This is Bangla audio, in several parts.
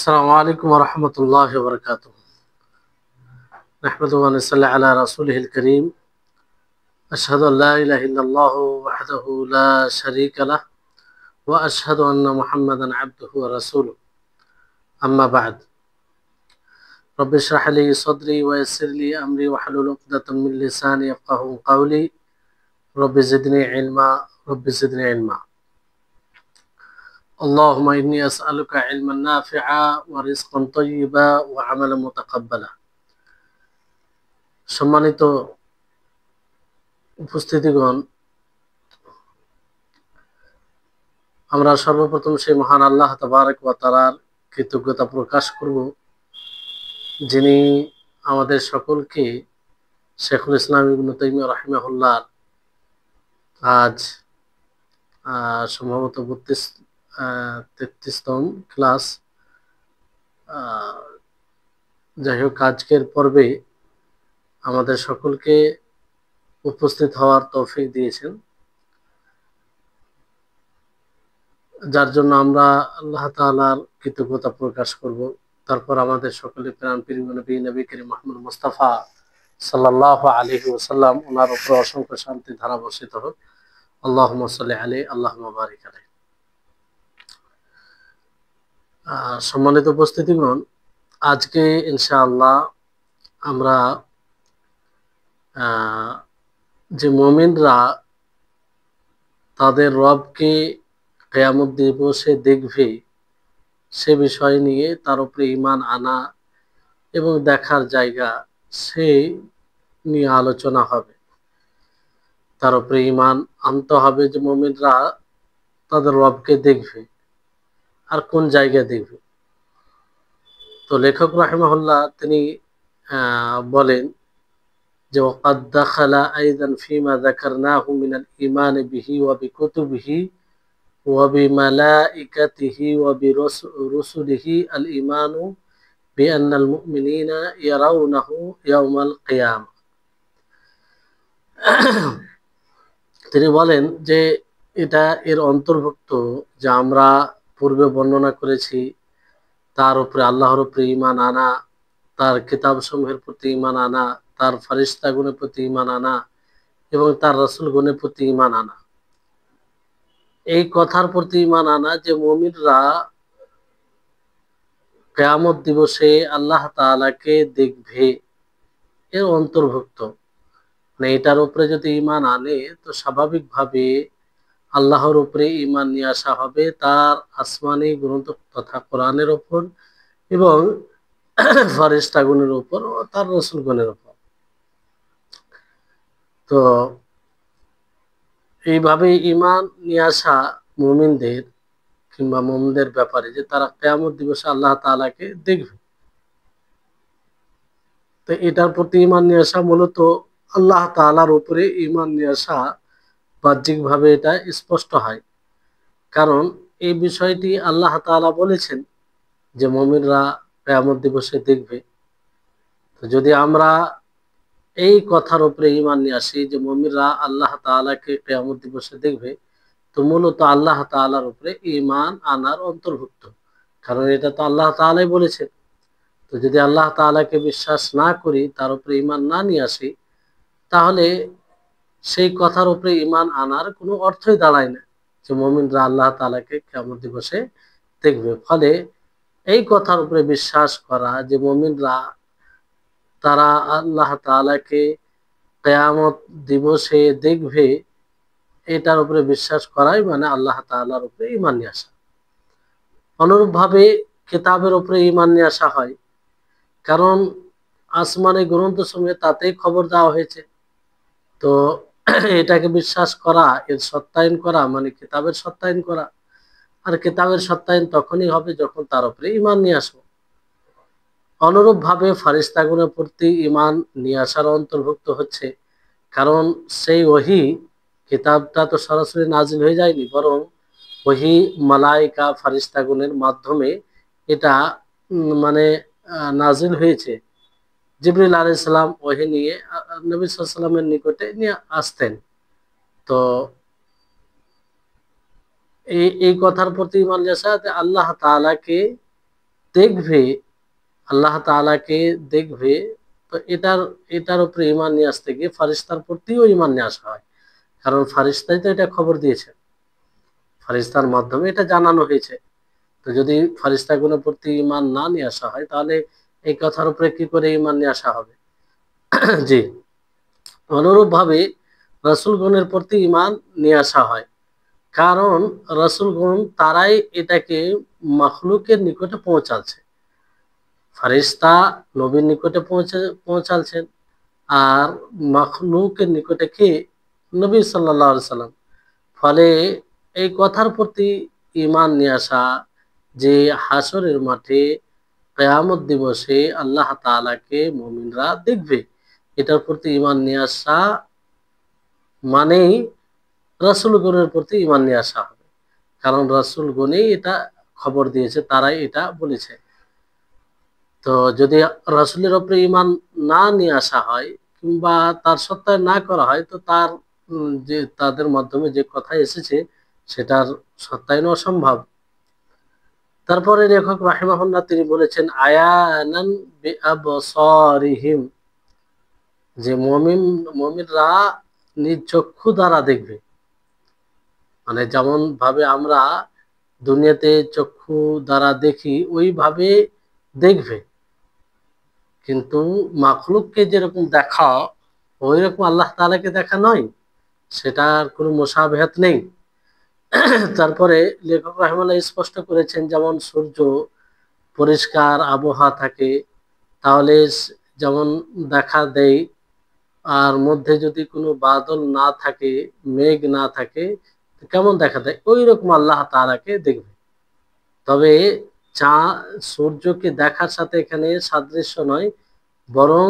আসসালামু আলাইকুম ওয়া রাহমাতুল্লাহি ওয়া বারাকাতুহু। নাহমাদুহু ওয়া নুসাল্লি আলা রাসূলিহিল কারীম। আশহাদু আল লা ইলাহা ইল্লাল্লাহু ওয়াহদাহু লা শারীকা লাহু ওয়া আশহাদু আন্না মুহাম্মাদান আবদুহু ওয়া রাসূলুহু। আম্মা বা'দ। রব্বি ইশরাহ লি সাদরি ওয়া ইয়াসসির লি আমরি ওয়াহলুল উকদাতাম মিন লিসানি ইয়াফকাহু কাওলি। রব্বি জিদনি ইলমা, রব্বি জিদনি ইলমা। আল্লাহুম্মা ইন্নী আসআলুকা ইলমান নাফিআ ওয়া রিজকান তাইয়্যিবা ওয়া আমালান মুতাকাব্বালা। সম্মানিত উপস্থিতিগণ, আমরা সর্বপ্রথম সেই মহান আল্লাহ তাবারক ওয়া তাআলার কৃতজ্ঞতা প্রকাশ করব, যিনি আমাদের সকলকে শেখুল ইসলাম ইবনে তাইমিয়া রাহিমাহুল্লাহ আজ সম্ভবত 33তম ক্লাস, যাই হোক, আজকের পর্বে আমাদের সকলকে উপস্থিত হওয়ার তৌফিক দিয়েছেন, যার জন্য আমরা আল্লাহ তাআলার কৃতজ্ঞতা প্রকাশ করব। তারপর আমাদের সকলে প্রাণ প্রিয় নবী করিম মুহাম্মদ মুস্তাফা সাল্লাল্লাহু আলাইহি ওয়াসাল্লাম, ওনার উপর অসংখ্য শান্তি ধারা বর্ষিত হোক। আল্লাহুম্মা সাল্লি আলাইহি, আল্লাহুম্মা বারিক আলাইহি। সম্মানিত উপস্থিতিগণ, আজকে ইনশাআল্লাহ আমরা যে মুমিনরা তাদের রবকে কিয়ামত দিবসে দেখবে সে বিষয় নিয়ে, তার উপরে ঈমান আনা এবং দেখার জায়গা সে নিয়ে আলোচনা হবে। তার উপরে ঈমান আনতে হবে যে মুমিনরা তাদের রবকে দেখবে, আর কোন জায়গায় দেখবে। তো লেখক রাহিমাহুল্লাহ তিনি বলেন যে ওয়াকাদ দাখালা আইদান ফিমা যাকারনাহু মিনাল ঈমান বিহি ওয়া বিকুতুবিহি ওয়া বিমালাইকাতিহি ওয়া বিরুসুলিহি আল ঈমানু বিআন্নাল মুমিনিনা ইয়ারাউনাহু ইয়াওমাল কিয়ামah। তিনি বলেন যে এটা এর অন্তর্ভুক্ত যে আমরা পূর্বে বর্ণনা করেছি, তার উপরে আল্লাহর উপরে ঈমান আনা, তার কিতাবসমূহের প্রতি ঈমান আনা, তার ফেরেশতাগণের প্রতি ঈমান আনা এবং তার রাসূলগণের প্রতি ঈমান আনা। এই কথার প্রতি ঈমান আনা যে মুমিনরা কিয়ামত দিবসে আল্লাহ তাআলাকে দেখবে, এর অন্তর্ভুক্ত। মানে এটার উপরে যদি ঈমান আনে তো স্বাভাবিকভাবে আল্লাহর উপরে ঈমান নিয়ে আসা হবে, তার আসমানি গ্রন্থ তথা কোরআনের উপর এবং ফেরেশতাগণের উপর ও তার রাসূলগণের উপর। তো এইভাবে ঈমান নিয়ে আসা মুমিনদের কিংবা মুমিনদের ব্যাপারে যে তারা কিয়ামত দিবসে আল্লাহ তাআলাকে দেখবে, তো এটার প্রতি ঈমান নিয়ে আসা মূলত আল্লাহ তাআলার উপরে ঈমান নিয়ে আসা বাহ্যিকভাবে এটা স্পষ্ট হয়। কারণ এই বিষয়টি আল্লাহ তাআলা বলেছেন যে মুমিনরা কিয়ামত দিবসে দেখবে। তো যদি আমরা এই কথার উপরে ঈমান নিয়ে আসি যে মুমিনরা আল্লাহ তাআলাকে কিয়ামত দিবসে দেখবে, তো মূলত আল্লাহ তাআলার উপরে ঈমান আনার অন্তর্ভুক্ত। কারণ এটা তো আল্লাহ তাআলাই বলেছেন। তো যদি আল্লাহ তাআলাকে বিশ্বাস না করি, তার উপরে ঈমান না নিয়ে আসি, তাহলে সেই কথার উপরে ঈমান আনার কোনো অর্থই দাঁড়ায় না যে মুমিনরা আল্লাহ তাআলাকে কিয়ামত দিবসে দেখবে। ফলে এই কথার উপরে বিশ্বাস করা যে মুমিনরা তারা আল্লাহ তাআলাকে কিয়ামত দিবসে দেখবে, এটার উপরে বিশ্বাস করাই মানে আল্লাহ তাআলার উপরে ঈমান নিয়ে আসা। অনুরূপভাবে কিতাবের উপরে ঈমান নিয়ে আসা হয়, কারণ আসমানি গ্রন্থসমূহে তাতেই খবর দেওয়া হয়েছে। তো এটাকে বিশ্বাস করা, এর সত্যায়ন করা মানে কিতাবের সত্যায়ন করা। আর কিতাবের সত্যায়ন তখনই হবে যখন তার উপরে ঈমান নিয়ে আসবো। অনুরূপভাবে ফেরেশতাগণের প্রতি ঈমান নিয়ে আসার অন্তর্ভুক্ত হচ্ছে, কারণ সেই ওহী, কিতাবটা তো সরাসরি নাজিল হয়ে যায়নি, বরং ওহী মালায়েকা ফেরেশতাগণের মাধ্যমে এটা মানে নাজিল হয়েছে। জিবরিল আলাইহিস সালাম ওহী নিয়ে নবী সাল্লাল্লাহু আলাইহি ওয়াসাল্লামের নিকটে নিয়ে আসতেন। তো এই কথার প্রতি ঈমান নিয়ে আসা যে আল্লাহ তাআলাকে দেখবে, আল্লাহ তাআলাকে দেখবে, তো এটার উপরে ঈমান নিয়ে আসতে গিয়ে ফারিস্তার প্রতিও ঈমান নিয়ে আসা হয়। কারণ ফারিস্তাই তো এটা খবর দিয়েছে, ফারিস্তার মাধ্যমে এটা জানানো হয়েছে। তো যদি ফারিস্তাগুলোর প্রতি ঈমান না নিয়ে আসা হয়, তাহলে এই কথার উপরে কি করে ঈমান নিয়ে আসা হবে? জি, অনুরূপভাবে রাসূলগণের প্রতি ঈমান নিয়ে আসা হয়। কারণ রাসূলগণ তারাই এটাকে মাখলুকের নিকটে পৌঁছাচ্ছে। ফারিস্তা নবীর নিকটে পৌঁছাচ্ছেন, আর মাখলুকের নিকটে কে? নবী সাল্লাল্লাহু আলাইহি সাল্লাম। ফলে এই কথার প্রতি ঈমান নিয়ে আসা যে হাসরের মাঠে কিয়ামত দিবসে আল্লাহ তাআলাকে মুমিনরা দেখবে, এটার প্রতি ঈমান নিয়ে আসা মানেই রাসূলগণের প্রতি ঈমান নিয়ে আসা হবে। কারণ রাসূলগণই এটা খবর দিয়েছে, তারাই এটা বলেছে। তো যদি রাসূলের উপরে ঈমান না নিয়ে আসা হয় কিংবা তার সত্যায়ন না করা হয়, তো তার যে তাদের মাধ্যমে যে কথা এসেছে সেটার সত্যায়ন অসম্ভব। তারপরে লেখক রাহিমাহুল্লাহ তিনি বলেছেন আয়ানান বিআবসারিহিম, যে মুমিনরা নিজ চক্ষু দ্বারা দেখবে। মানে যেমন ভাবে আমরা দুনিয়াতে চক্ষু দ্বারা দেখি ওইভাবে দেখবে, কিন্তু মাখলুককে যেরকম দেখা ওই রকম আল্লাহ তাআলাকে দেখা নয়, সেটার কোনো মুশাবাহাত নেই। তারপরে লেখক রাহিমাহুল্লাহ স্পষ্ট করেছেন, যেমন সূর্য পরিষ্কার আবহাওয়া থাকে তাহলে যেমন দেখা দেয়, আর মধ্যে যদি কোনো বাদল না থাকে, মেঘ না থাকে, কেমন দেখা দেয়, ওই রকম আল্লাহ তাআলাকে দেখবে। তবে সূর্যকে দেখার সাথে এখানে সাদৃশ্য নয়, বরং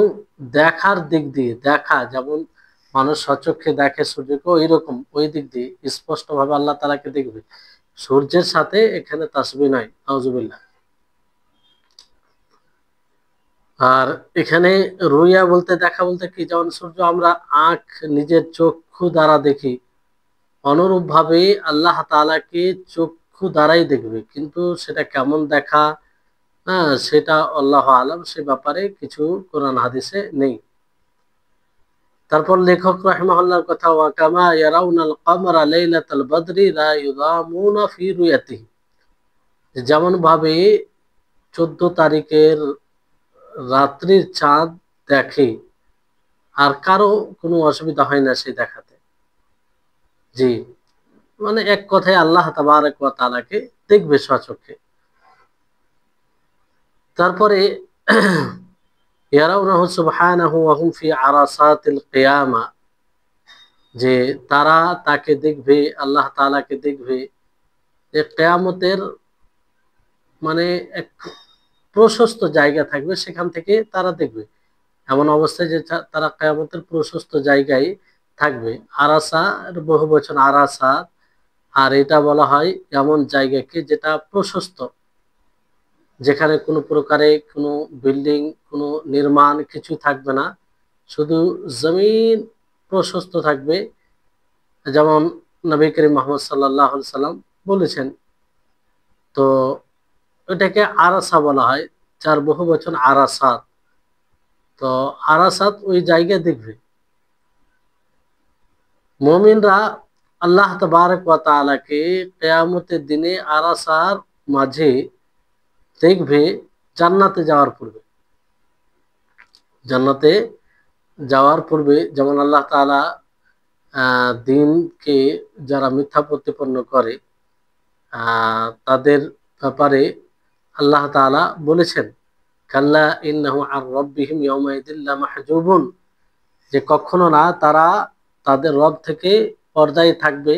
দেখার দিক দিয়ে, দেখা যেমন মানুষ সচক্ষে দেখে সূর্যকে, ওই রকম ওই দিক দিয়ে স্পষ্ট ভাবে আল্লাহ তাআলাকে দেখবে। সূর্যের সাথে এখানে তাসবিহ নয়, আউযুবিল্লাহ। আর এখানে রুইয়া বলতে দেখা বলতে কি, যেমন সূর্য আমরা নিজের চক্ষু দ্বারা দেখি, অনুরূপ ভাবে আল্লাহ তাআলাকে চক্ষু দ্বারাই দেখবে, কিন্তু সেটা কেমন দেখা, হ্যাঁ, সেটা আল্লাহু আলাম, সে ব্যাপারে কিছু কোরআন হাদিসে নেই। তারপর লেখক রাহিমাহুল্লাহর কথা, ওয়া কামা ইয়ারাউনাল কমারা লাইলাতাল বদরি লা ইউদামুনা ফি রুয়াতিহি, যেমন ভাবে 14 তারিখের রাত্রির চাঁদ দেখে, আর কারো কোনো অসুবিধা হয় না সে দেখাতে। জি, মানে এক কথায় আল্লাহ তাবারক ওয়া তাআলাকে দেখবে স্বচক্ষে। তারপরে ইয়ারাউনাহু সুবহানাহু ওয়া হুম ফি আরাসাতিল কিয়ামা, যে তারা তাকে দেখবে, আল্লাহ তাআলাকে দেখবে, যে কিয়ামতের মানে এক প্রশস্ত জায়গা থাকবে, সেখান থেকে তারা দেখবে। এমন অবস্থায় যে তারা কিয়ামতের প্রশস্ত জায়গায় থাকবে। আরাসা এর বহু বচন আরাসাত, আর এটা বলা হয় এমন জায়গাকে যেটা প্রশস্ত, যেখানে কোনো প্রকারে কোনো বিল্ডিং, কোনো নির্মাণ কিছু থাকবে না, শুধু জমিন প্রশস্ত থাকবে। যেমন নবী করিম মুহাম্মদ সাল্লাল্লাহু আলাইহি সাল্লাম বলেছেন। তো এটাকে আরাসা বলা হয়, যার বহু বচন আরাসাত। তো আরাসাত ওই জায়গায় দেখবে মুমিনরা আল্লাহ তাবারক ওয়া তাআলাকে কিয়ামতের দিনে আরাসার মাঝে দেখবে, জান্নাতে যাওয়ার পূর্বে। জান্নাতে যাওয়ার পূর্বে যেমন আল্লাহ তাআলা দিনকে যারা মিথ্যা প্রতিপন্ন করে তাদের ব্যাপারে আল্লাহ তাআলা বলেছেন, কাল্লা ইন্নাহু আর রাব্বিহিম ইয়াওমাইযিন লামাহজুবুন, যে কখনো না, তারা তাদের রব থেকে পর্দায় থাকবে,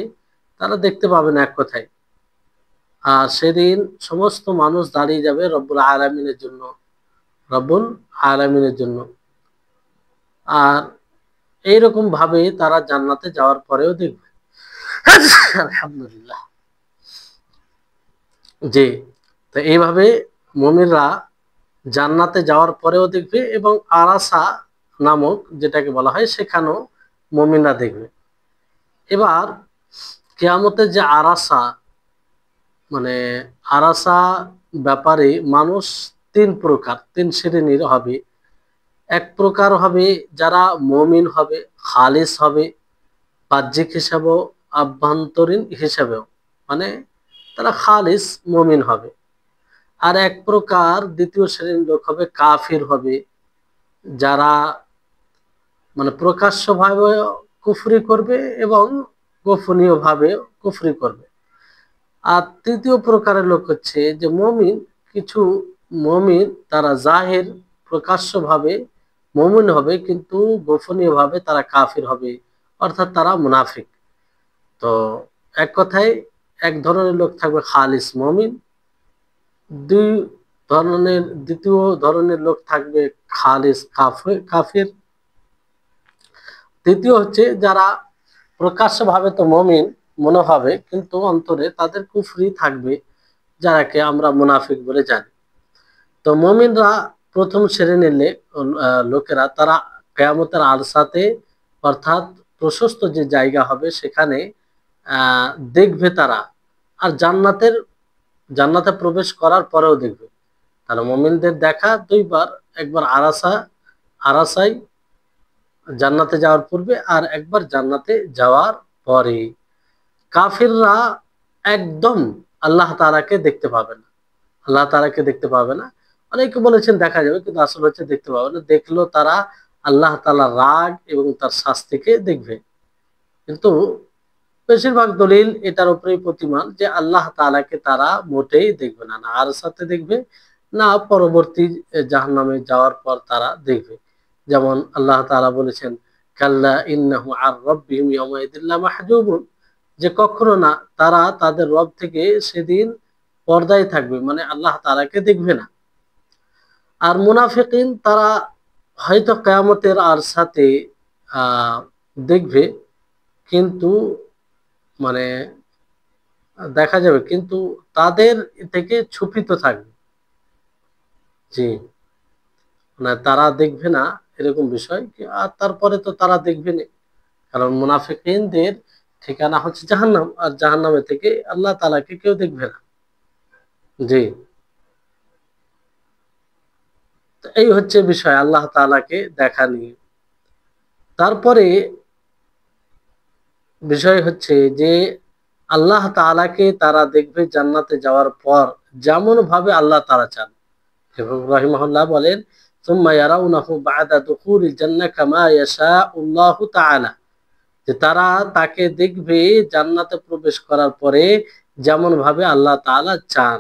তারা দেখতে পাবে না এক কথায়। আর সেদিন সমস্ত মানুষ দাঁড়িয়ে যাবে রব্বুল আলামিনের জন্য, রব্বুল আলামিনের জন্য। আর এইরকম ভাবে তারা জান্নাতে যাওয়ার পরেও দেখবে। আলহামদুলিল্লাহ। জি, তো এইভাবে মুমিনরা জান্নাতে যাওয়ার পরেও দেখবে, এবং আরাসা নামক যেটাকে বলা হয় সেখানেও মুমিনরা দেখবে। এবার কিয়ামতের যে আরাসা, মানে আরাসা ব্যাপারে মানুষ তিন শ্রেণীর হবে। এক প্রকার হবে যারা মুমিন হবে, খালিস হবে, বাহ্যিক হিসাবেও আভ্যন্তরীণ হিসাবেও, মানে তারা খালিস মুমিন হবে। আর এক প্রকার দ্বিতীয় শ্রেণীর লোক হবে কাফির হবে, যারা মানে প্রকাশ্যভাবে কুফরি করবে এবং গোপনীয়ভাবে কুফরি করবে। আর তৃতীয় প্রকারের লোক হচ্ছে যে মুমিন, কিছু মুমিন তারা জাহির প্রকাশ্যভাবে মুমিন হবে কিন্তু গোপনীয়ভাবে তারা কাফির হবে, অর্থাৎ তারা মুনাফিক। তো এক কথায় এক ধরনের লোক থাকবে খালিস মুমিন, দ্বিতীয় ধরনের লোক থাকবে খালিস কাফির। তৃতীয় হচ্ছে যারা প্রকাশ্যভাবে তো মুমিন মনে হবে কিন্তু অন্তরে তাদের কুফরি থাকবে, যারাকে আমরা মুনাফিক বলে জানি। তো মুমিনরা প্রথম শ্রেণীর লোকেরা তারা কিয়ামতের আরসাতে, অর্থাৎ প্রশস্ত যে জায়গা হবে সেখানে আহ দেখবে তারা। আর জান্নাতে প্রবেশ করার পরেও দেখবে। তাহলে মুমিনদের দেখা দুইবার, একবার আরাসাই জান্নাতে যাওয়ার পূর্বে, আর একবার জান্নাতে যাওয়ার পরে। কাফিররা একদম আল্লাহ তাআলাকে দেখতে পাবে না, আল্লাহ তাআলাকে দেখতে পাবে না। অনেকে বলেছেন দেখা যাবে, কিন্তু আসলে হচ্ছে দেখতে পাবে না। দেখলেও তারা আল্লাহ তাআলার রাগ এবং তার শাস্তিকে দেখবে। কিন্তু বেশিরভাগ দলিল এটার উপরেই প্রতিমান যে আল্লাহ তাআলাকে তারা মোটেই দেখবে না, না আরসাতে দেখবে, না পরবর্তী জাহান্নামে যাওয়ার পর তারা দেখবে। যেমন আল্লাহ তাআলা বলেছেন, কাল্লা ইন্নাহু আর রাব্বিহিম ইয়াওমাইযিন লামাহজুবুন, যে কখনো না, তারা তাদের রব থেকে সেদিন পর্দায় থাকবে, মানে আল্লাহ তাআলাকে দেখবে না। আর মুনাফিকিন তারা হয়তো কিয়ামতের আরসাতে দেখবে, কিন্তু মানে দেখা যাবে, কিন্তু তাদের থেকে ছুপিত থাকবে। জি, মানে তারা দেখবে না এরকম বিষয়। আর তারপরে তো তারা দেখবে না, কারণ মুনাফিকিনদের ঠিকানা হচ্ছে জাহান্নাম, আর জাহান্নামে থেকে আল্লাহ তাআলাকে কেউ দেখবে না। জি, তো এই হচ্ছে বিষয় আল্লাহ তাআলাকে দেখা নিয়ে। তারপরে বিষয় হচ্ছে যে আল্লাহ তাআলাকে তারা দেখবে জান্নাতে যাওয়ার পর, যেমন ভাবে আল্লাহ তাআলা চান। রাহিমাহুল্লাহ বলেন, সুম্মা ইয়ারাউনাহু বা'দা দুখুলিল জান্নাহ কামা ইয়াশাউল্লাহু তাআলা, যে তারা তাকে দেখবে জান্নাতে প্রবেশ করার পরে যেমন ভাবে আল্লাহ তাআলা চান।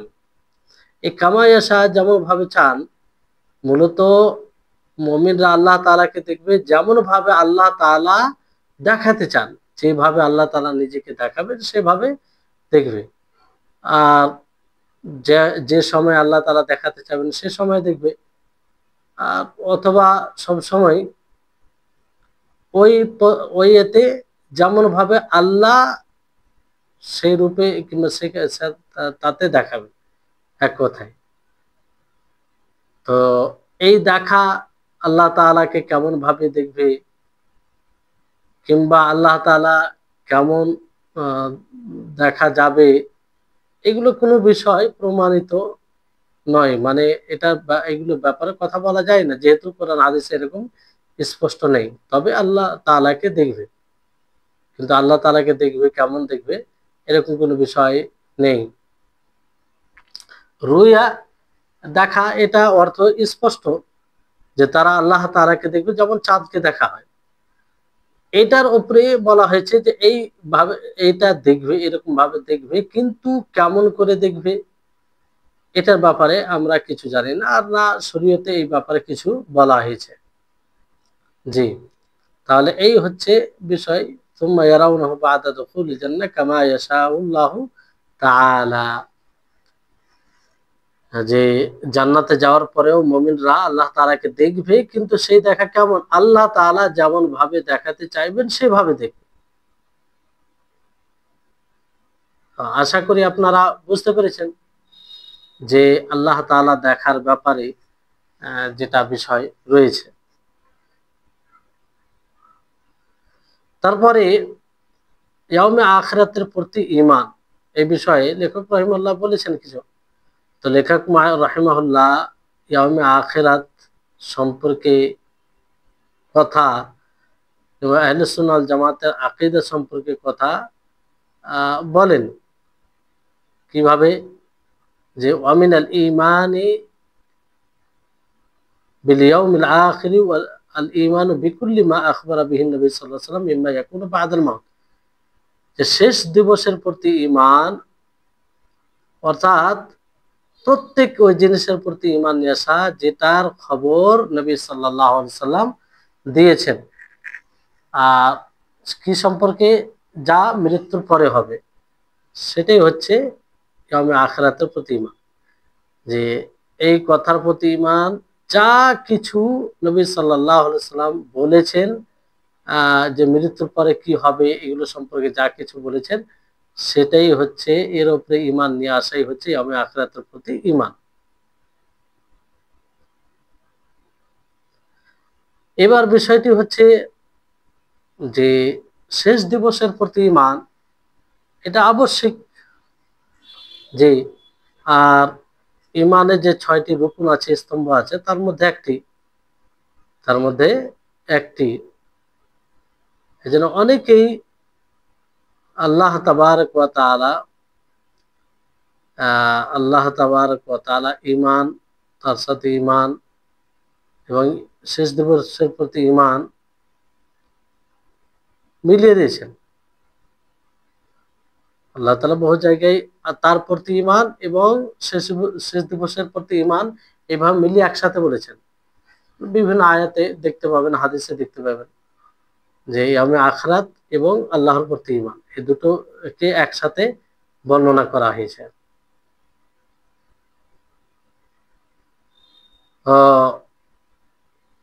এই কামা ইয়াশা, যেমন ভাবে চান, মূলত মুমিনরা আল্লাহ তাআলাকে দেখবে যেমন ভাবে আল্লাহ তাআলা দেখাতে চান, যেভাবে আল্লাহ তাআলা নিজেকে দেখাবেন সেভাবে দেখবে। আর যে যে সময় আল্লাহ তাআলা দেখাতে চাবেন সে সময় দেখবে। অথবা সব সময় ওই ওই এতে যেমন ভাবে আল্লাহ সেই রূপে কিংবা তাতে দেখাবে, এক কথায়। তো এই দেখা, আল্লাহ তাআলাকে কেমন ভাবে দেখবে কিংবা আল্লাহ তাআলা কেমন দেখা যাবে, এগুলো কোনো বিষয় প্রমাণিত নয়। মানে এগুলো ব্যাপারে কথা বলা যায় না, যেহেতু কোরআন হাদিসে এরকম স্পষ্ট নেই। তবে আল্লাহ তাআলাকে দেখবে, কিন্তু আল্লাহ তাআলাকে দেখবে কেমন দেখবে এরকম কোনো বিষয় নেই। রুইয়া দেখা, এটা অর্থ স্পষ্ট যে তারা আল্লাহ তাআলাকে দেখবে যেমন চাঁদকে দেখা হয়। এটার উপরে বলা হয়েছে যে এইভাবে এটা দেখবে, এরকম ভাবে দেখবে, কিন্তু কেমন করে দেখবে এটার ব্যাপারে আমরা কিছু জানি না, আর না শরীয়তে এই ব্যাপারে কিছু বলা হয়েছে। জি, তাহলে এই হচ্ছে বিষয়। সুম্মা ইয়ারাউনাহু বা'দা দুখুলিল জান্নাহ কামা ইয়াশাউল্লাহু তাআলা, যে জান্নাতে যাওয়ার পরেও মুমিনরা আল্লাহ তাআলাকে দেখবে, কিন্তু সেই দেখা কেমন, আল্লাহ তাআলা যেমন ভাবে দেখাতে চাইবেন সেভাবে দেখবে। আশা করি আপনারা বুঝতে পেরেছেন যে আল্লাহ তাআলা দেখার ব্যাপারে যেটা বিষয় রয়েছে। তারপরে ইয়াউমে আখিরাতের প্রতি ঈমান, এই বিষয়ে লেখক রাহিমাহুল্লাহ বলেছেন কিছু। তো লেখক রাহিমাহুল্লাহ ইয়াউমে আখিরাত সম্পর্কে কথা এবং আহলে সুন্নাহ ওয়াল জামাতের আকীদা সম্পর্কে কথা বলেন। কিভাবে? যে ওয়ামিনাল ঈমানি বিল ইয়াউমিল আখির ওয়াল ঈমানু বিকুল্লি মা আখবারা বিহি নবী সাল্লাল্লাহু আলাইহি ওয়াসাল্লাম মিম্মা ইয়াকুনু বা'দাল মাউত। যে শেষ দিবসের প্রতি ঈমান, অর্থাৎ প্রত্যেক ওই জিনিসের প্রতি ঈমান নিয়ে আসা যেটার খবর নবী সাল্লাল্লাহু আলাইহি ওয়াসাল্লাম দিয়েছেন। আর কি সম্পর্কে? যা মৃত্যুর পরে হবে, সেটাই হচ্ছে ইয়াউমে আখিরাতের প্রতি ঈমান। যে এই কথার প্রতি ঈমান, যা কিছু নবী সাল্লাল্লাহু আলাইহি ওয়াসাল্লাম বলেছেন যে মৃত্যুর পরে কি হবে এগুলো সম্পর্কে যা কিছু বলেছেন, সেটাই হচ্ছে, এর উপরে ঈমান নিয়ে আসাই হচ্ছে ইয়াউমে আখিরাতের প্রতি ঈমান। এবার বিষয়টি হচ্ছে যে শেষ দিবসের প্রতি ঈমান এটা আবশ্যিক। যে আর ঈমানের যে 6টি রুকুন আছে, স্তম্ভ আছে, তার মধ্যে একটি এজন্য অনেকেই আল্লাহ তাবারক ওয়া তাআলা ঈমান, তার সাথে ঈমান এবং শেষ দিবসের প্রতি ঈমান মিলিয়ে দিয়েছেন। আল্লাহ তাআলা বহু জায়গায় তার প্রতি ঈমান এবং শেষ দিবসের প্রতি ঈমান এভাবে মিলিয়ে একসাথে বলেছেন। বিভিন্ন আয়াতে দেখতে পাবেন, হাদিসে দেখতে পাবেন যে ইয়াউমে আখিরাত এবং আল্লাহর প্রতি ঈমান, এই দুটোকে একসাথে বর্ণনা করা হয়েছে।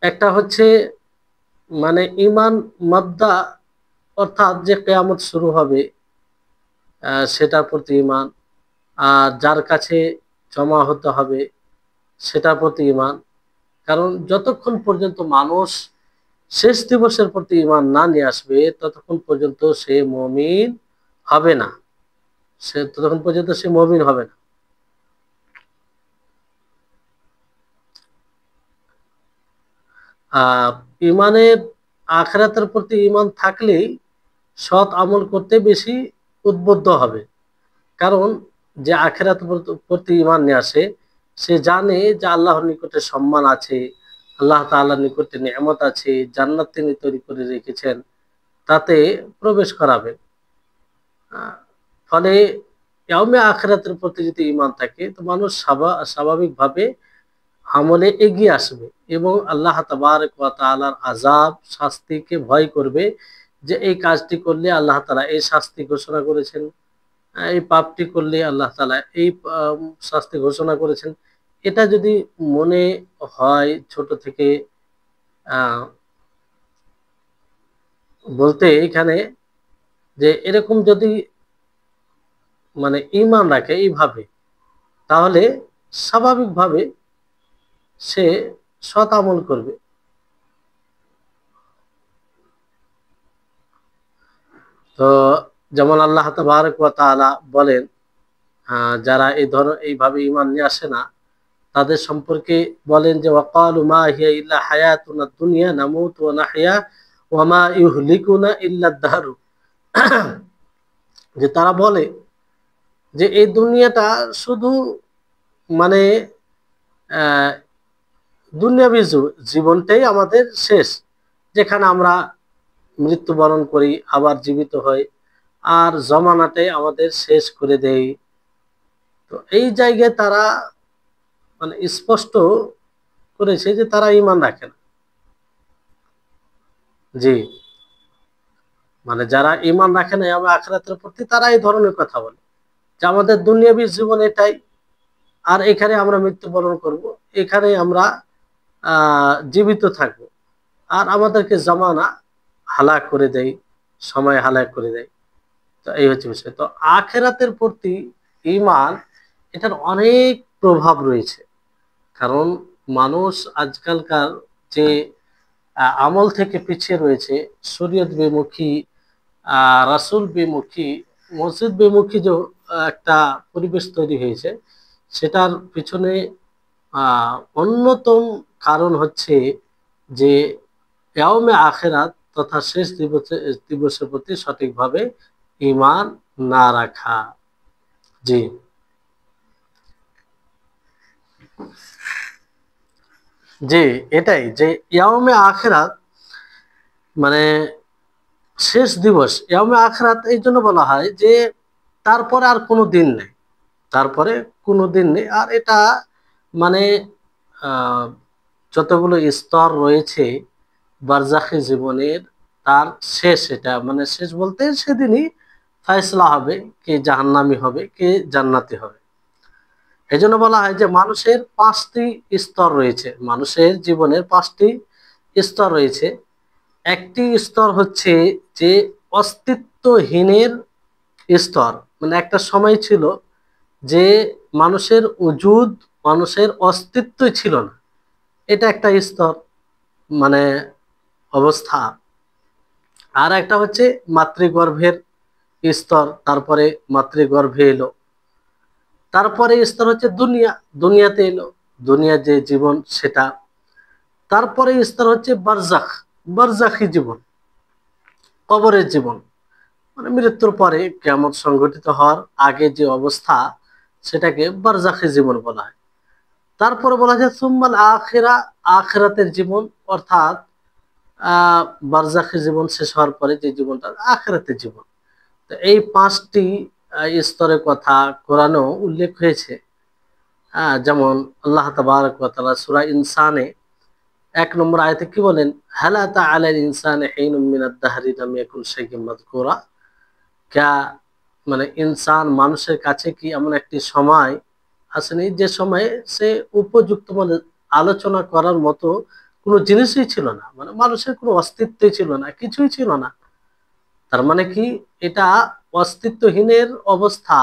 একটা হচ্ছে মানে ঈমান মাবদা, অর্থাৎ যে কিয়ামত শুরু হবে সেটার প্রতি ঈমান, আর যার কাছে জমা হতে হবে সেটার প্রতি ঈমান। কারণ যতক্ষণ পর্যন্ত মানুষ শেষ দিবসের প্রতি ঈমান না নিয়ে আসবে, ততক্ষণ পর্যন্ত সে মুমিন হবে না। ততক্ষণ পর্যন্ত সে মুমিন হবে না। আর ঈমানের, আখিরাতের প্রতি ঈমান থাকলেই সৎ আমল করতে বেশি উদ্বুদ্ধ হবে। কারণ যে আখিরাতের প্রতি ঈমান নিয়ে আসে, সে জানে যে আল্লাহর নিকটে সম্মান আছে, আল্লাহ তাআলার নিকটে নিয়ামত আছে, জান্নাত তিনি তৈরি করে রেখেছেন, তাতে প্রবেশ করাবেন। ফলে ইয়াউমে আখিরাতের প্রতি যদি ঈমান থাকে, তো মানুষ স্বাভাবিকভাবে আমলে এগিয়ে আসবে এবং আল্লাহ তাবারক ওয়া তাআলার আযাব, শাস্তিকে ভয় করবে। যে এই কাজটি করলে আল্লাহ তাআলা এই শাস্তি ঘোষণা করেছেন, এই পাপটি করলে আল্লাহ তাআলা এই শাস্তি ঘোষণা করেছেন। এটা যদি মনে হয় ছোট থেকে, বলতে এখানে যে এরকম যদি মানে ঈমান রাখে এইভাবে, তাহলে স্বাভাবিকভাবে সে সৎ আমল করবে। তো যেমন আল্লাহ তাবারক ওয়া তাআলা বলেন, যারা এইভাবে ঈমান নিয়ে আসে না, তাদের সম্পর্কে বলেন যে ওয়াকালু মা হিয়া ইল্লা হায়াতুনা দুনিয়া নামুতু ওয়া নাহইয়া ওয়া মা ইউহলিকুনা ইল্লা দাহরু। যে তারা বলে যে এই দুনিয়াটা শুধু মানে দুনিয়াবী জীবনটাই আমাদের শেষ, যেখানে আমরা মৃত্যুবরণ করি, আবার জীবিত হই, আর জমানাটাই আমাদের শেষ করে দেয়। তো এই জায়গায় তারা মানে স্পষ্ট করেছে যে তারা ঈমান রাখে না। জি, মানে যারা ঈমান রাখে না এবং আখিরাতের প্রতি, তারা এই ধরনের কথা বলে যে আমাদের দুনিয়াবী জীবন এটাই, আর এখানে আমরা মৃত্যুবরণ করব, এখানে আমরা জীবিত থাকব, আর আমাদেরকে জমানা হালাক করে দেয়, সময় হালাক করে দেয়। তো এই হচ্ছে বিষয়। তো আখিরাতের প্রতি ঈমান, এটার অনেক প্রভাব রয়েছে। কারণ মানুষ আজকালকার যে আমল থেকে পিছিয়ে রয়েছে, শরীয়ত বিমুখী, রাসূল বিমুখী, মসজিদ বিমুখী যে একটা পরিবেশ তৈরি হয়েছে, সেটার পিছনে অন্যতম কারণ হচ্ছে যে ইয়াউমে আখিরাত তথা শেষ দিবসের প্রতি সঠিকভাবে ঈমান না রাখা। জি জি, এটাই যে ইয়াউমে আখিরাত মানে শেষ দিবস। ইয়াউমে আখিরাত এই জন্য বলা হয় যে তারপরে আর কোনো দিন নেই, তারপরে কোনো দিন নেই। আর এটা মানে আহ, যতগুলো স্তর রয়েছে বারজাখী জীবনের, তার শেষ, এটা মানে শেষ বলতে সেদিনই ফায়সালা হবে, কে জাহান্নামী হবে কে জান্নাতি হবে। এই জন্য বলা হয় যে মানুষের পাঁচটি স্তর রয়েছে, মানুষের জীবনের পাঁচটি স্তর রয়েছে। একটি স্তর হচ্ছে যে অস্তিত্বহীনের স্তর, মানে একটা সময় ছিল যে মানুষের উজুদ, মানুষের অস্তিত্বই ছিল না, এটা একটা স্তর, মানে অবস্থা। আর একটা হচ্ছে মাতৃগর্ভের স্তর, তারপরে মাতৃগর্ভে এলো। তারপরে স্তর হচ্ছে দুনিয়া, দুনিয়াতে এলো, দুনিয়ার যে জীবন সেটা। তারপরে স্তর হচ্ছে বারজাখ, বারজাখী জীবন, কবরের জীবন, মানে মৃত্যুর পরে কিয়ামত সংঘটিত হওয়ার আগে যে অবস্থা সেটাকে বারজাখী জীবন বলা হয়। তারপরে বলা যায় সুম্মাল আখিরা, আখিরাতের জীবন, অর্থাৎ আহ বারজাখী জীবন শেষ হওয়ার পরে যে জীবনটা আখিরাতের জীবন। তো এই পাঁচটি স্তরের কথা কোরআনেও উল্লেখ হয়েছে। যেমন আল্লাহ তাবারক ওয়া তাআলা সূরা ইনসানে 1 নম্বর আয়াতে কি বলেন, হাল আতা আলাল ইনসানি হিনুম মিনাদ দাহরি লাম ইয়াকুন শাইয়্যান মাযকুরা। ক্যা মানে ইনসান, মানুষের কাছে কি এমন একটি সময় আসেনি যে সময়ে সে উপযুক্ত, মানে আলোচনা করার মতো কোনো জিনিসই ছিল না, মানে মানুষের কোনো অস্তিত্বই ছিল না, কিছুই ছিল না। তার মানে কি, এটা অস্তিত্বহীনের অবস্থা,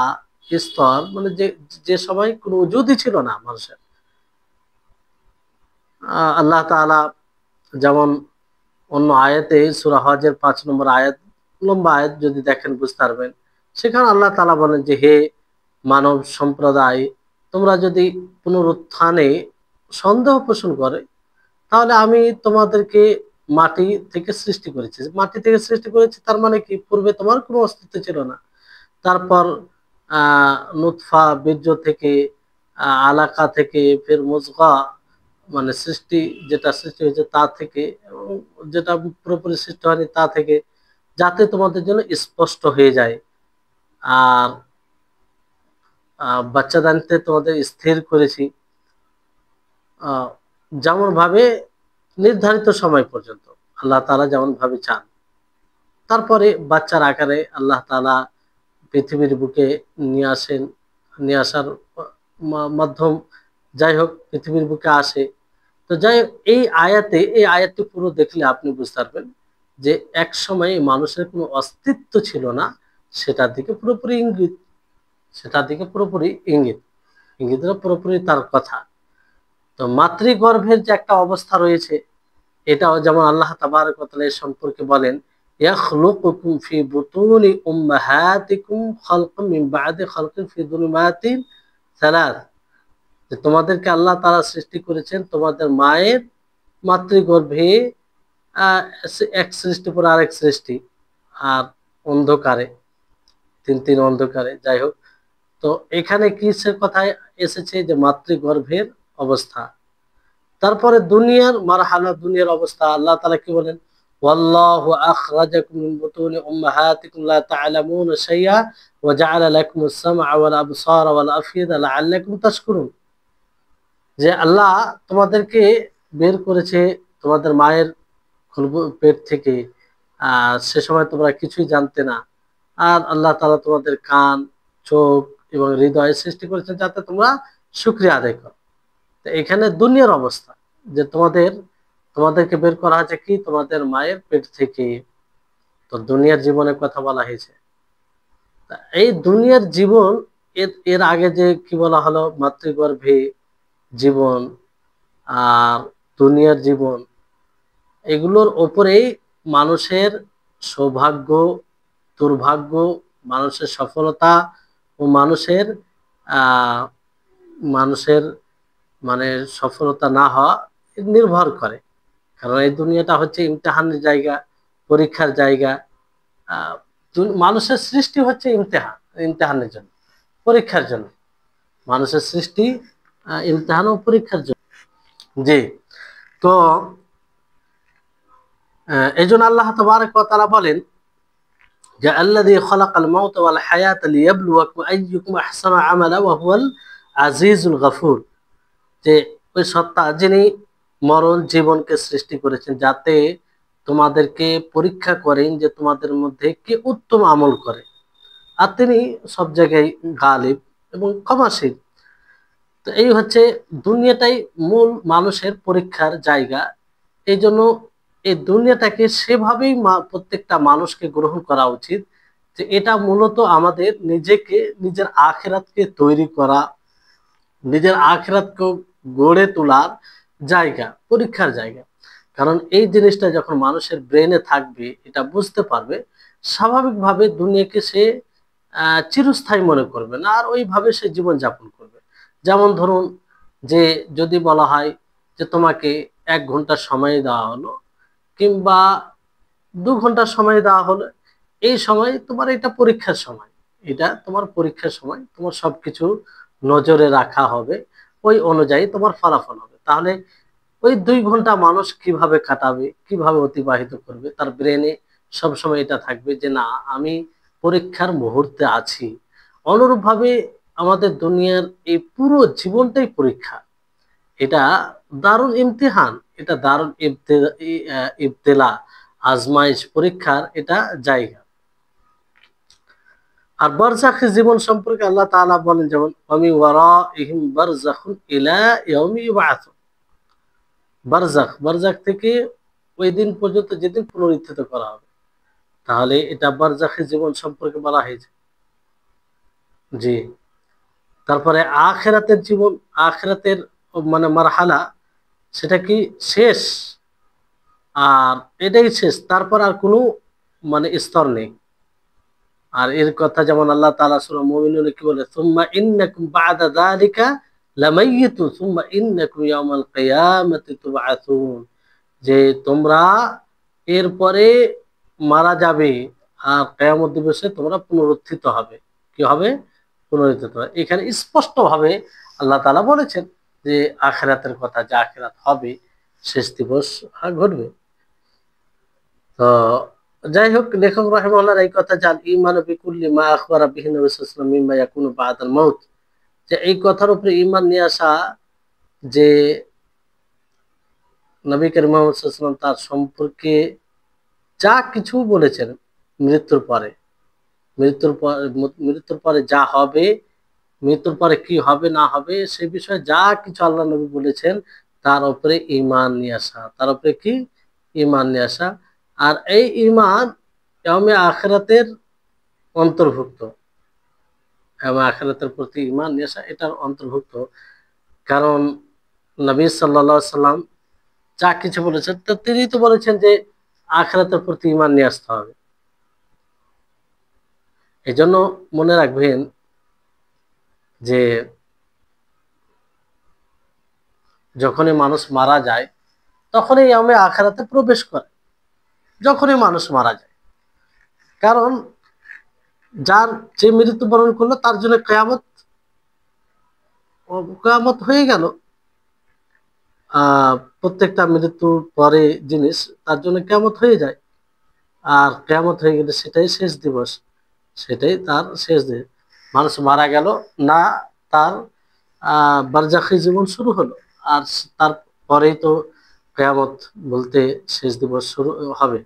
স্তর, মানে যে যে সময় কোনো ওজুদই ছিল না মানুষের। আল্লাহ তাআলা যেমন অন্য আয়াতে সূরা হজের 5 নম্বর আয়াত, লম্বা আয়াত, যদি দেখেন বুঝতে পারবেন। সেখানে আল্লাহ তাআলা বলেন যে হে মানব সম্প্রদায়, তোমরা যদি পুনরুত্থানে সন্দেহ পোষণ করে, তাহলে আমি তোমাদেরকে মাটি থেকে সৃষ্টি করেছি। মাটি থেকে সৃষ্টি করেছি তার মানে কি, পূর্বে তোমার কোনো অস্তিত্ব ছিল না। তারপর নুতফা, বীর্য থেকে, আলাকা থেকে, ফের মুজগা, মানে সৃষ্টি, যেটা সৃষ্টি হয়েছে তা থেকে, এবং যেটা পুরোপুরি সৃষ্টি হয়নি তা থেকে, যাতে তোমাদের জন্য স্পষ্ট হয়ে যায়। আর বাচ্চাদানিতে তোমাদের স্থির করেছি, আহ, যেমন ভাবে নির্ধারিত সময় পর্যন্ত আল্লাহ তাআলা যেমন ভাবে চান। তারপরে বাচ্চার আকারে আল্লাহ তাআলা পৃথিবীর বুকে নিয়ে আসেন, নিয়ে আসার মাধ্যম, যাই হোক পৃথিবীর বুকে আসে। তো যাই হোক, এই আয়াতটি পুরো দেখলে আপনি বুঝতে পারবেন যে এক সময় মানুষের কোনো অস্তিত্ব ছিল না, সেটার দিকে পুরোপুরি ইঙ্গিত, সেটার দিকে পুরোপুরি ইঙ্গিত, ইঙ্গিতটা পুরোপুরি তার কথা। তো মাতৃগর্ভের যে একটা অবস্থা রয়েছে, এটাও যেমন আল্লাহ তাবারক ওয়া তাআলা এর সম্পর্কে বলেন, ইয়াখলুকুকুম ফি বুতুনি উম্মাহাতিকুম খালকাম মিন বা'দি খালকিন ফি যুলুমাতিন সালাস। যে তোমাদেরকে আল্লাহ তাআলা সৃষ্টি করেছেন তোমাদের মায়ের মাতৃগর্ভে, আহ, এক সৃষ্টি পর আরেক সৃষ্টি, আর অন্ধকারে, তিন তিন অন্ধকারে, যাই হোক। তো এখানে কিসের কথায় এসেছে, যে মাতৃগর্ভের অবস্থা। তারপরে দুনিয়ার মারহালা, দুনিয়ার অবস্থা, আল্লাহ তাআলা কি বলেন, ওয়াল্লাহু আখরাজাকুম মিন বুতুনি উম্মাহাতিকুম লা তা'লামুনা শাইআ ওয়া জাআলা লাকুমুস সামআ ওয়াল আবসারা ওয়াল আফইদা লাআল্লাকুম তাশকুরুন। যে আল্লাহ তোমাদেরকে বের করেছে তোমাদের মায়ের পেট থেকে, সে সময় তোমরা কিছুই জানতে না। আর আল্লাহ তাআলা তোমাদের কান, চোখ এবং হৃদয় সৃষ্টি করেছেন যাতে তোমরা শুকরিয়া আদায় করো। তো এখানে দুনিয়ার অবস্থা, যে তোমাদেরকে বের করা হয়েছে কি, তোমাদের মায়ের পেট থেকে। তো দুনিয়ার জীবনের কথা বলা হয়েছে। তা এই দুনিয়ার জীবন, এর এর আগে যে কি বলা হলো, মাতৃগর্ভে জীবন আর দুনিয়ার জীবন, এগুলোর ওপরেই মানুষের সৌভাগ্য, দুর্ভাগ্য, মানুষের সফলতা ও মানুষের আহ মানুষের মানে সফলতা না হওয়া নির্ভর করে। কারণ এই দুনিয়াটা হচ্ছে ইমতিহানের জায়গা, পরীক্ষার জায়গা। আহ, মানুষের সৃষ্টি হচ্ছে ইমতিহানের জন্য, পরীক্ষার জন্য। মানুষের সৃষ্টি ইমতিহান ও পরীক্ষার জন্য। জি। তো এই জন্য আল্লাহ তাবারক ওয়া তাআলা বলেন যে আল্লাযী খালাকাল মাউতা ওয়াল হায়াতা লিয়াবলুয়াকুম আইয়ুকুম আহসানু আমালা ওয়া হুয়াল আজিজুল গফুর। যে ওই সত্তা যিনি মরণ জীবনকে সৃষ্টি করেছেন যাতে তোমাদেরকে পরীক্ষা করেন যে তোমাদের মধ্যে কে উত্তম আমল করে, আর তিনি সব জায়গায় গালিব এবং ক্ষমাশীল। তো এই হচ্ছে দুনিয়াটাই মূল মানুষের পরীক্ষার জায়গা। এই জন্য এই দুনিয়াটাকে সেভাবেই প্রত্যেকটা মানুষকে গ্রহণ করা উচিত যে এটা মূলত আমাদের নিজেকে, নিজের আখিরাতকে তৈরি করা, নিজের আখিরাতকে গড়ে তোলার জায়গা, পরীক্ষার জায়গা। কারণ এই জিনিসটা যখন মানুষের ব্রেনে থাকবে, এটা বুঝতে পারবে, স্বাভাবিকভাবে দুনিয়াকে সে চিরস্থায়ী মনে করবে না, আর ওইভাবে সে জীবন যাপন করবে। যেমন ধরুন যে যদি বলা হয় যে তোমাকে 1 ঘন্টা সময় দেওয়া হলো কিংবা 2 ঘন্টা সময় দেওয়া হলো, এই সময় তোমার এটা পরীক্ষার সময়, এটা তোমার পরীক্ষার সময়, তোমার সবকিছু নজরে রাখা হবে, ওই অনুযায়ী তোমার ফলাফল হবে। তাহলে ওই 2 ঘন্টা মানুষ কিভাবে কাটাবে, কিভাবে অতিবাহিত করবে, তার ব্রেনে সবসময় এটা থাকবে যে না, আমি পরীক্ষার মুহূর্তে আছি। অনুরূপভাবে আমাদের দুনিয়ার এই পুরো জীবনটাই পরীক্ষা। এটা দারুল ইমতিহান, এটা দারুল ইবতেলা, আজমাইশ, পরীক্ষার এটা জায়গা। আর বারজাখী জীবন সম্পর্কে আল্লাহ তাআলা বলেন যেমন ওয়ামি ওয়ারাইহিম বারজাখুন ইলা ইয়াউমি ইউবআসুন। বারজাখ থেকে ওই দিন পর্যন্ত যেদিন পুনরুত্থিত করা হবে। তাহলে এটা বারজাখী জীবন সম্পর্কে বলা হয়েছে। জি। তারপরে আখিরাতের জীবন, আখিরাতের মানে মারহালা, সেটা কি শেষ, আর এটাই শেষ, তারপর আর কোনো মানে স্তর নেই। আর এর কথা যেমন আল্লাহ তাআলা সূরা মুমিনুনে কি বলে, সুম্মা ইন্নাকুম বা'দা যালিকা লামাইয়িতুন সুম্মা ইন্নাকুম ইয়াওমাল কিয়ামাতি তুবআসুন। যে তোমরা এরপরে মারা যাবে, আর কিয়ামত দিবসে তোমরা পুনরুত্থিত হবে। কি হবে? পুনরুত্থিত হবে। এখানে স্পষ্ট ভাবে আল্লাহ তাআলা বলেছেন যে আখিরাতের কথা, যে আখিরাত হবে, শেষ দিবস ঘটবে। তো যাই হোক, লেখক রাহিমাহুল্লাহ এই কথা, জাল ঈমান বিকুল্লি মা আখবারা বিহি নবী সাল্লাল্লাহু আলাইহি ওয়াসাল্লাম মিম্মা ইয়াকুনু বাদাল মাউত, যে এই কথার উপরে ঈমান নিয়ে আসা যে নবী করিম মুহাম্মদ সাল্লাল্লাহু আলাইহি ওয়াসাল্লাম তার সম্পর্কে যা কিছু বলেছেন মৃত্যুর পরে, মৃত্যুর পরে যা হবে, মৃত্যুর পরে কি হবে না হবে, সে বিষয়ে যা কিছু আল্লাহ নবী বলেছেন তার উপরে ঈমান নিয়ে আসা, তার উপরে কি ঈমান নিয়ে আসা। আর এই ঈমান ইয়াউমে আখিরাতের অন্তর্ভুক্ত, এবং আখিরাতের প্রতি ঈমান নিয়ে আসা এটার অন্তর্ভুক্ত। কারণ নবী সাল্লাল্লাহু আলাইহি সাল্লাম যা কিছু বলেছেন, তো তিনি তো বলেছেন যে আখিরাতের প্রতি ঈমান নিয়ে আসতে হবে। এই জন্য মনে রাখবেন যে যখনই মানুষ মারা যায় তখনই ইয়াউমে আখিরাতে প্রবেশ করে, যখনই মানুষ মারা যায়। কারণ যার যে মৃত্যুবরণ করলো তার জন্য কিয়ামত, কিয়ামত হয়ে গেল। প্রত্যেকটা মৃত্যুর পরে জিনিস তার জন্য কিয়ামত হয়ে যায়, আর কিয়ামত হয়ে গেলে সেটাই শেষ দিবস, সেটাই তার শেষ দিন। মানুষ মারা গেল না, তার বারজাখী জীবন শুরু হলো, আর তারপরেই তো কিয়ামত বলতে শেষ দিবস শুরু হবে।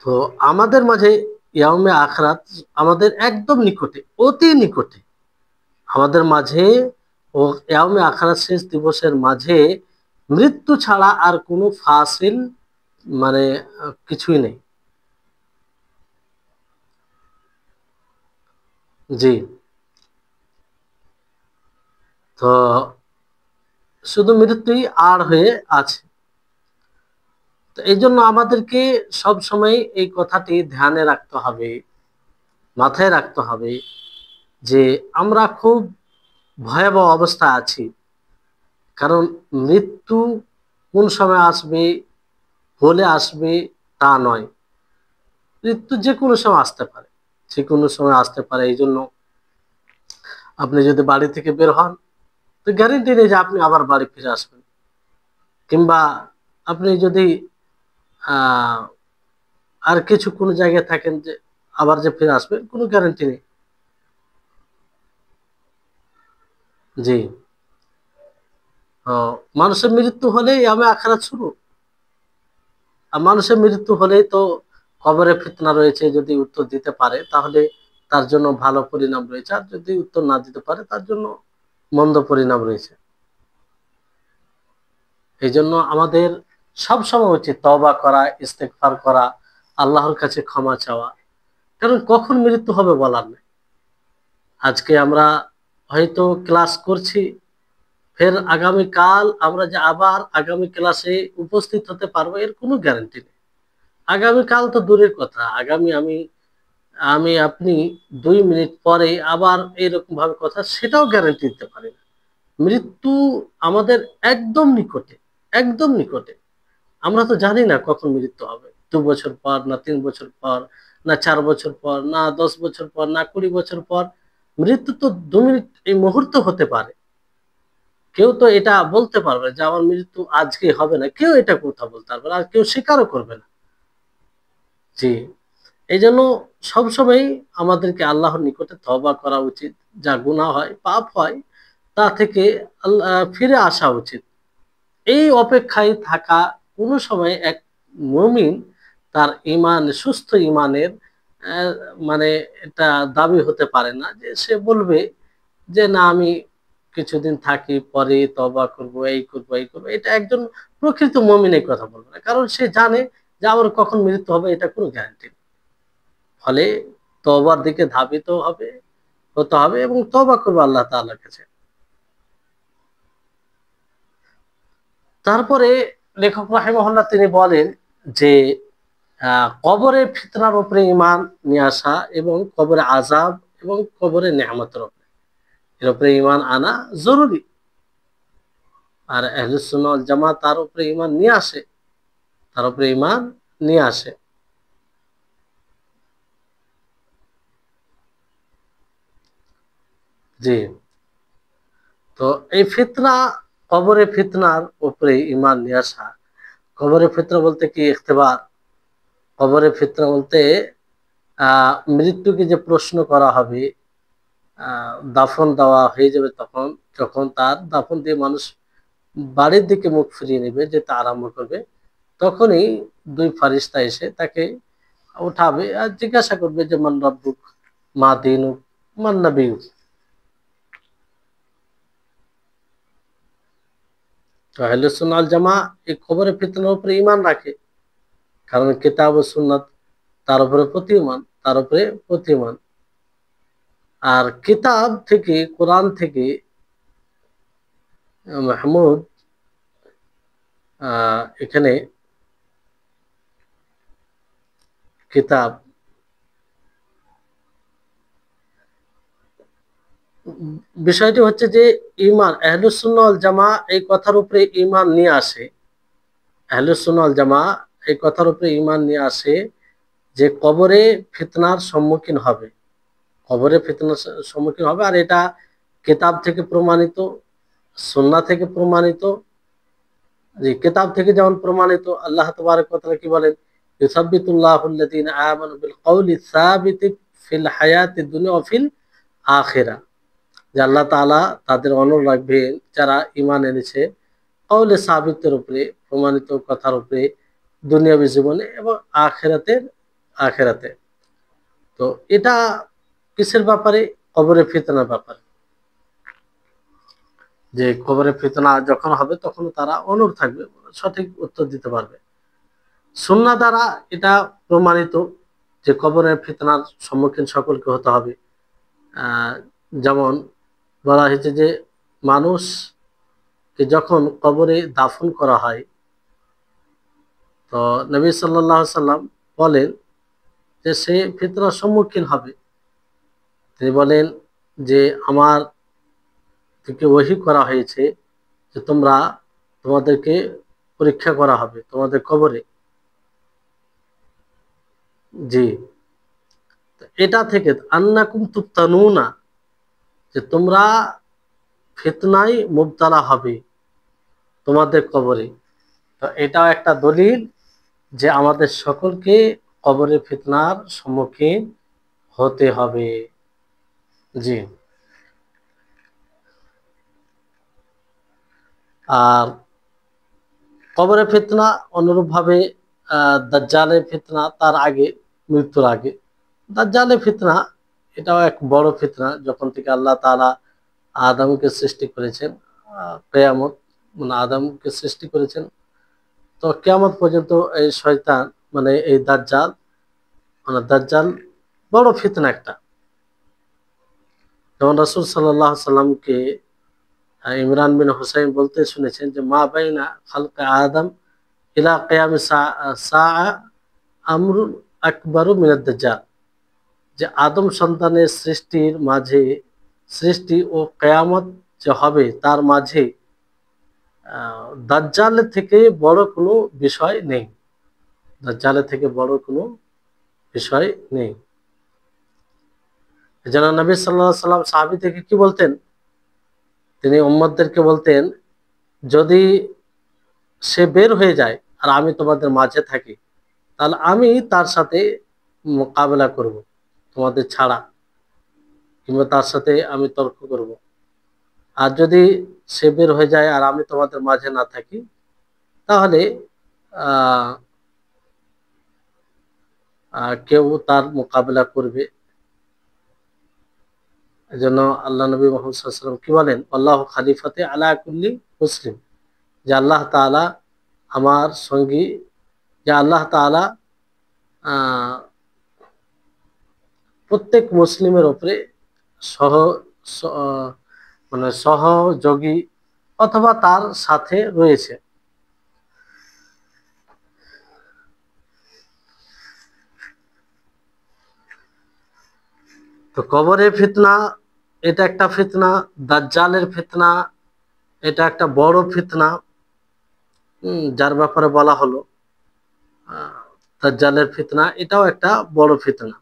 তো আমাদের মাঝে ইয়াউমে আখরাত আমাদের একদম নিকটে, অতি নিকটে। আমাদের মাঝে ও ইয়াউমে আখরাত শেষ দিবসের মাঝে মৃত্যু ছাড়া আর কোনো ফাসিল মানে কিছুই নেই। জি। তো শুধু মৃত্যুই আর হয়ে আছে। তো এই জন্য আমাদেরকে সব সময় এই কথাটি ধ্যানে রাখতে হবে, মাথায় রাখতে হবে যে আমরা খুব ভয়াবহ অবস্থায় আছি। কারণ মৃত্যু কোন সময় আসবে, বলে আসবে তা নয়। মৃত্যু যে কোনো সময় আসতে পারে, যে কোনো সময় আসতে পারে। এই জন্য আপনি যদি বাড়ি থেকে বের হন, তো গ্যারেন্টি নেই যে আপনি আবার বাড়ি ফিরে আসবেন। কিংবা আপনি যদি আহ আর কিছু কোনো জায়গায় থাকেন, যে আবার যে ফিরে আসবেন, কোনো গ্যারেন্টি নেই। জি। মানুষের মৃত্যু হলেই আমি আখেরাত শুরু। আর মানুষের মৃত্যু হলেই তো কবরে ফিতনা রয়েছে। যদি উত্তর দিতে পারে তাহলে তার জন্য ভালো পরিণাম রয়েছে, আর যদি উত্তর না দিতে পারে তার জন্য মন্দ পরিণাম রয়েছে। এই জন্য আমাদের সব সময় উচিত তওবা করা, ইস্তেগফার করা, আল্লাহর কাছে ক্ষমা চাওয়া। কারণ কখন মৃত্যু হবে বলার নেই। আজকে আমরা হয়তো ক্লাস করছি, ফের আগামীকাল আমরা যে আবার আগামী ক্লাসে উপস্থিত হতে পারবো এর কোনো গ্যারান্টি নেই। আগামীকাল তো দূরের কথা, আগামী আমি আমি আপনি 2 মিনিট পরে আবার এরকম ভাবে কথা, সেটাও গ্যারান্টি দিতে পারি না। মৃত্যু আমাদের একদম নিকটে, একদম নিকটে। আমরা তো জানি না কখন মৃত্যু হবে, 2 বছর পর, না 3 বছর পর, না 4 বছর পর, না 10 বছর পর, না 20 বছর পর। মৃত্যু তো 2 মিনিট, এই মুহূর্ত হতে পারে। কেউ তো এটা বলতে পারবে যে আমার মৃত্যু আজকে হবে না, কেউ এটা কথা বলতে পারবে না, আর কেউ স্বীকারও করবে না। জি। এই জন্য সবসময় আমাদেরকে আল্লাহর নিকটে তওবা করা উচিত। যা গুনাহ হয়, পাপ হয়, তা থেকে আল্লাহ ফিরে আসা উচিত। এই অপেক্ষায় থাকা কোনো সময় এক মুমিন তার ঈমান, সুস্থ ঈমানের আহ, মানে এটা দাবি হতে পারে না যে সে বলবে যে না আমি কিছুদিন থাকি, পরে তওবা করব, এই করব, এই করব। এটা একজন প্রকৃত মুমিন এই কথা বলবে না, কারণ সে জানে যে আমার কখন মৃত্যু হবে এটা কোনো গ্যারান্টি নেই। ফলে তওবার দিকে ধাবিত হতে হবে এবং তওবা করবে আল্লাহ তাআলার কাছে। তারপরে লেখক রাহিমাহুল্লাহ তিনি বলেন যে কবরের ফিতনার উপরে ঈমান নিয়ে আসা এবং কবরে আযাব এবং কবরে নেয়ামতের উপরে, এর উপরে ঈমান আনা জরুরি। আর আহলুস সুন্নাহ ওয়াল জামাত তার উপরে ঈমান নিয়ে আসে, তার উপরে ঈমান নিয়ে আসে। জি। তো এই ফিতনা, কবরে ফিতনার উপরে ঈমান নিয়ে আসা। কবরে ফিতনা বলতে কি? ইখতিবার। কবরে ফিতনা বলতে মৃত্যুকে যে প্রশ্ন করা হবে, দাফন দেওয়া হয়ে যাবে তখন, যখন তার দাফন দিয়ে মানুষ বাড়ির দিকে মুখ ফিরিয়ে নেবে, যেতে আরম্ভ করবে, তখনই দুই ফারিস্তা এসে তাকে উঠাবে আর জিজ্ঞাসা করবে যে মান রাব্বুক, মা দীনুক, মান নাবিয়ুক। তো আহলে সুন্নাহ ওয়াল জামা এই খবরে ফিতনার উপরে ঈমান রাখে, কারণ কিতাব ও সুন্নাত তার উপরে প্রতীয়মান, তার উপরে প্রতীয়মান। আর কিতাব থেকে, কোরআন থেকে মাহমুদ এখানে কিতাব, বিষয়টি হচ্ছে যে ঈমান, আহলুস সুন্নাহ ওয়াল জামা এই কথার উপরে ঈমান নিয়ে আসে। আহলুস সুন্নাহ ওয়াল জামা এই কথার উপরে ঈমান নিয়ে আসে যে কবরে ফিতনার সম্মুখীন হবে, কবরে ফিতনার সম্মুখীন হবে। আর এটা কিতাব থেকে প্রমাণিত, সুন্নাহ থেকে প্রমাণিত। যে কিতাব থেকে যেমন প্রমাণিত, আল্লাহ তাবারক ওয়া তাআলা কি বলেন? ইউসাব্বিতুল্লাহুল্লাযীনা আমানু বিল কওলি সাবিতি ফিল হায়াতিদ দুনিয়া ওয়া ফিল আখিরাহ। যে আল্লাহ তাআলা তাদের অনড় রাখবেন যারা ঈমান এনেছে কওলে সাবিতের উপরে, প্রমাণিত কথার উপরে, দুনিয়াবী জীবনে এবং আখেরাতে। তো এটা কিসের ব্যাপারে? কবরের ফিতনার ব্যাপারে। যে কবরের ফিতনা যখন হবে তখন তারা অনড় থাকবে, সঠিক উত্তর দিতে পারবে। সুন্নাহ দ্বারা এটা প্রমাণিত যে কবরের ফিতনার সম্মুখীন সকলকে হতে হবে। আহ, যেমন বলা হয়েছে যে মানুষকে যখন কবরে দাফন করা হয়, তো নবী সাল্লাল্লাহু আলাইহি সাল্লাম বলেন যে সে ফিতনার সম্মুখীন হবে। তিনি বলেন যে আমার থেকে ওহী করা হয়েছে যে তোমাদেরকে পরীক্ষা করা হবে তোমাদের কবরে। জি, এটা থেকে আন্নাকুম তুফতানুনা, যে তোমরা ফিতনায় মুবতালা হবে তোমাদের কবরে। তো এটাও একটা দলিল যে আমাদের সকলকে কবরে ফিতনার সম্মুখীন হতে হবে। জি, আর কবরে ফিতনা অনুরূপভাবে দাজ্জালের ফিতনা তার আগে, মৃত্যুর আগে। দাজ্জালের ফিতনা এটাও এক বড় ফিতনা, যখন থেকে আল্লাহ তাআলা আদমকে সৃষ্টি করেছেন, কিয়ামত মানে আদমকে সৃষ্টি করেছেন, তো কিয়ামত পর্যন্ত এই শয়তান মানে এই দাজ্জাল, মানে দাজ্জাল বড় ফিতনা একটা। যেমন রাসূল সাল্লাল্লাহু আলাইহি সাল্লামকে ইমরান বিন হুসাইন বলতে শুনেছেন যে মা বাইনা খালকে আদম ইলা কিয়ামিস সাআ আমরুন আকবারু মিনাদ দাজ্জাল, যে আদম সন্তানের সৃষ্টির মাঝে, সৃষ্টি ও কিয়ামত যে হবে তার মাঝে দাজ্জালের থেকে বড় কোনো বিষয় নেই। দাজ্জালের থেকে বড় কোনো বিষয় নেই। যেন নবী সাল্লাল্লাহু আলাইহি সাল্লাম সাহাবী থেকে কি বলতেন, তিনি উম্মতদেরকে বলতেন, যদি সে বের হয়ে যায় আর আমি তোমাদের মাঝে থাকি, তাহলে আমি তার সাথে মোকাবেলা করব তোমাদের ছাড়া, কিংবা তার সাথে আমি তর্ক করব। আর যদি সে বের হয়ে যায় আর আমি তোমাদের মাঝে না থাকি, তাহলে আহ কেউ তার মোকাবেলা করবে। এজন্য আল্লাহ নবী মুহাম্মদ সাল্লাল্লাহু আলাইহি ওয়াসাল্লাম কি বলেন, আল্লাহু খালিফাতে আলা কুল্লি মুসলিম, যে আল্লাহ তাআলা আমার সঙ্গী, যে আল্লাহ তাআলা আহ প্রত্যেক মুসলিমের উপরে সহ মানে সহযোগী অথবা তার সাথে রয়েছে। তো কবরের ফিতনা এটা একটা ফিতনা, দাজ্জালের ফিতনা এটা একটা বড় ফিতনা, যার ব্যাপারে বলা হলো দাজ্জালের ফিতনা এটাও একটা বড় ফিতনা।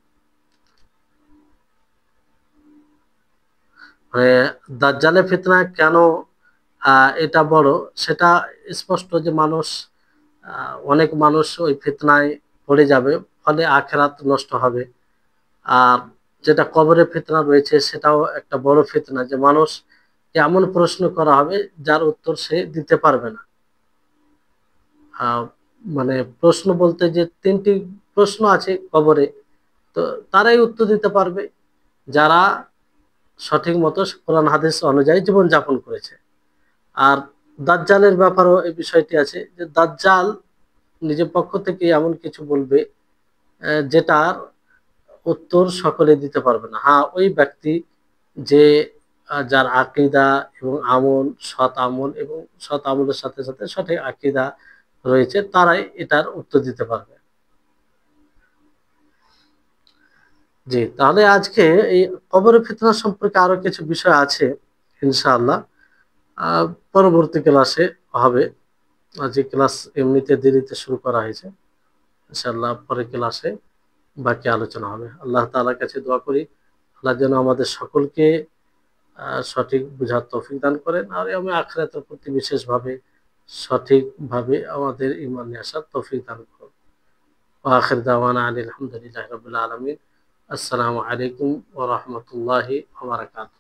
মানে দাজ্জালের ফিতনা কেন এটা বড়, সেটা স্পষ্ট যে মানুষ, অনেক মানুষ ওই ফিতনায় পড়ে যাবে, ফলে আখিরাত নষ্ট হবে। আর যেটা কবরের ফিতনা রয়েছে সেটাও একটা বড় ফিতনা, যে মানুষ এমন প্রশ্ন করা হবে যার উত্তর সে দিতে পারবে না। মানে প্রশ্ন বলতে যে তিনটি প্রশ্ন আছে কবরে, তো তারাই উত্তর দিতে পারবে যারা সঠিক মতো কোরআন হাদিস অনুযায়ী জীবনযাপন করেছে। আর দাজ্জালের ব্যাপারও এই বিষয়টি আছে, যে দাজ্জাল নিজের পক্ষ থেকে এমন কিছু বলবে যেটার উত্তর সকলে দিতে পারবে না। হ্যাঁ, ওই ব্যক্তি যে যার আকীদা এবং আমল, সৎ আমল এবং সৎ আমলের সাথে সাথে সঠিক আকীদা রয়েছে, তারাই এটার উত্তর দিতে পারবে। জি, তাহলে আজকে এই কবরের ফিতনা সম্পর্কে আরো কিছু বিষয় আছে, ইনশাআল্লাহ পরবর্তী ক্লাসে হবে। আজকে ক্লাস এমনিতে দেরিতে শুরু করা হয়েছে, ইনশাআল্লাহ পরের ক্লাসে বাকি আলোচনা হবে। আল্লাহ তাআলার কাছে দোয়া করি, আল্লাহ যেন আমাদের সকলকে সঠিক বুঝার তৌফিক দান করেন, আর আমি আখিরাতের প্রতি বিশেষভাবে সঠিকভাবে আমাদের ঈমান নিয়ে আসার তৌফিক দান করুন। ওয়া আখির দাওয়ানা আলহামদুলিল্লাহি রাব্বিল আলামিন। আসসালামু আলাইকুম ওয়া রাহমাতুল্লাহি ওয়া বারাকাতুহু।